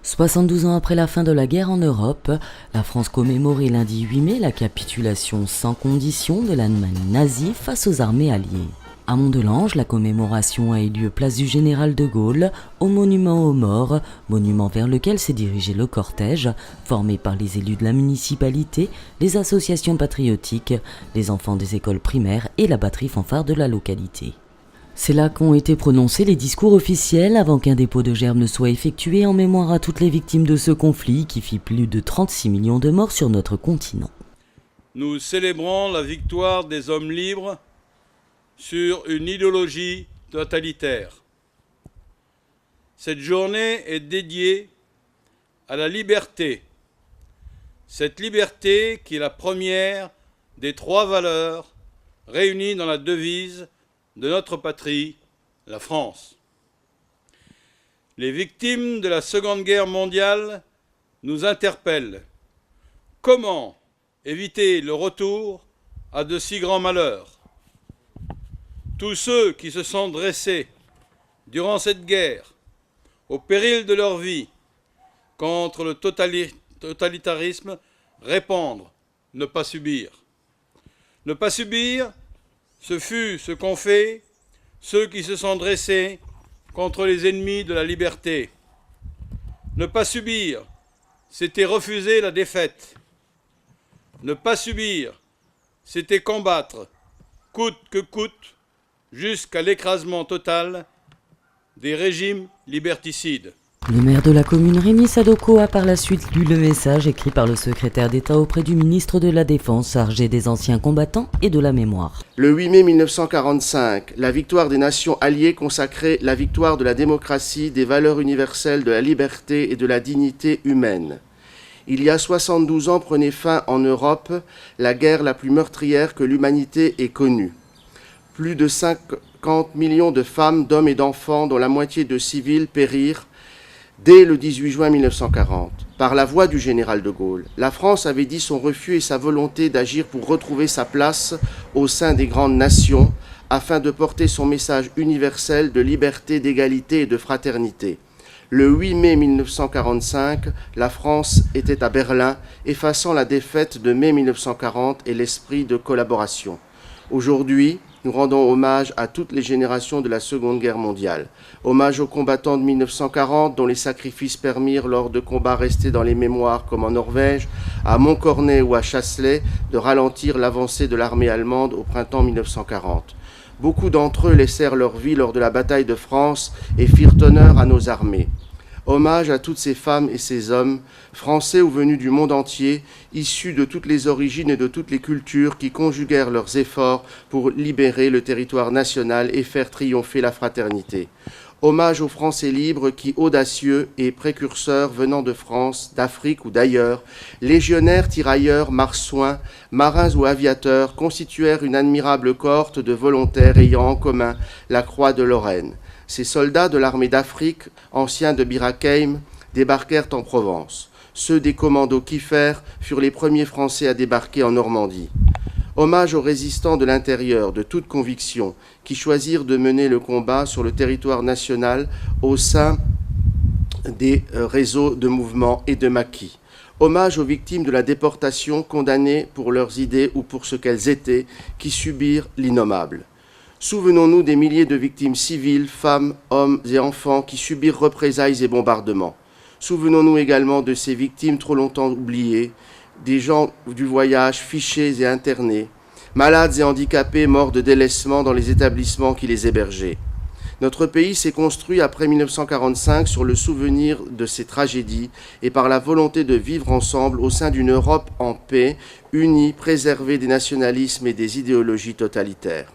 72 ans après la fin de la guerre en Europe, la France commémorait lundi 8 mai la capitulation sans condition de l'Allemagne nazie face aux armées alliées. À Mont-de-Lange, la commémoration a eu lieu place du Général de Gaulle, au monument aux morts, monument vers lequel s'est dirigé le cortège, formé par les élus de la municipalité, les associations patriotiques, les enfants des écoles primaires et la batterie fanfare de la localité. C'est là qu'ont été prononcés les discours officiels avant qu'un dépôt de gerbe ne soit effectué en mémoire à toutes les victimes de ce conflit qui fit plus de 36 millions de morts sur notre continent. Nous célébrons la victoire des hommes libres sur une idéologie totalitaire. Cette journée est dédiée à la liberté. Cette liberté qui est la première des trois valeurs réunies dans la devise de notre patrie, la France. Les victimes de la Seconde Guerre mondiale nous interpellent. Comment éviter le retour à de si grands malheurs ? Tous ceux qui se sont dressés durant cette guerre, au péril de leur vie, contre le totalitarisme, répondre, ne pas subir. Ne pas subir, ce fut ce qu'ont fait ceux qui se sont dressés contre les ennemis de la liberté. Ne pas subir, c'était refuser la défaite. Ne pas subir, c'était combattre, coûte que coûte, jusqu'à l'écrasement total des régimes liberticides. Le maire de la commune, Rémi Sadoko, a par la suite lu le message écrit par le secrétaire d'État auprès du ministre de la Défense chargé des anciens combattants et de la mémoire. Le 8 mai 1945, la victoire des nations alliées consacrait la victoire de la démocratie, des valeurs universelles, de la liberté et de la dignité humaine. Il y a 72 ans prenait fin en Europe la guerre la plus meurtrière que l'humanité ait connue. Plus de 50 millions de femmes, d'hommes et d'enfants, dont la moitié de civils, périrent dès le 18 juin 1940, par la voix du général de Gaulle. La France avait dit son refus et sa volonté d'agir pour retrouver sa place au sein des grandes nations, afin de porter son message universel de liberté, d'égalité et de fraternité. Le 8 mai 1945, la France était à Berlin, effaçant la défaite de mai 1940 et l'esprit de collaboration. Aujourd'hui, nous rendons hommage à toutes les générations de la Seconde Guerre mondiale. Hommage aux combattants de 1940 dont les sacrifices permirent lors de combats restés dans les mémoires comme en Norvège, à Montcornet ou à Chasselet, de ralentir l'avancée de l'armée allemande au printemps 1940. Beaucoup d'entre eux laissèrent leur vie lors de la bataille de France et firent honneur à nos armées. Hommage à toutes ces femmes et ces hommes, français ou venus du monde entier, issus de toutes les origines et de toutes les cultures qui conjuguèrent leurs efforts pour libérer le territoire national et faire triompher la fraternité. Hommage aux Français libres qui, audacieux et précurseurs venant de France, d'Afrique ou d'ailleurs, légionnaires, tirailleurs, marsouins, marins ou aviateurs, constituèrent une admirable cohorte de volontaires ayant en commun la croix de Lorraine. Ces soldats de l'armée d'Afrique, anciens de Bir Hakeim, débarquèrent en Provence. Ceux des commandos Kiefer furent les premiers Français à débarquer en Normandie. Hommage aux résistants de l'intérieur, de toute conviction, qui choisirent de mener le combat sur le territoire national au sein des réseaux de mouvements et de maquis. Hommage aux victimes de la déportation condamnées pour leurs idées ou pour ce qu'elles étaient, qui subirent l'innommable. Souvenons-nous des milliers de victimes civiles, femmes, hommes et enfants qui subirent représailles et bombardements. Souvenons-nous également de ces victimes trop longtemps oubliées, des gens du voyage fichés et internés, malades et handicapés morts de délaissement dans les établissements qui les hébergeaient. Notre pays s'est construit après 1945 sur le souvenir de ces tragédies et par la volonté de vivre ensemble au sein d'une Europe en paix, unie, préservée des nationalismes et des idéologies totalitaires.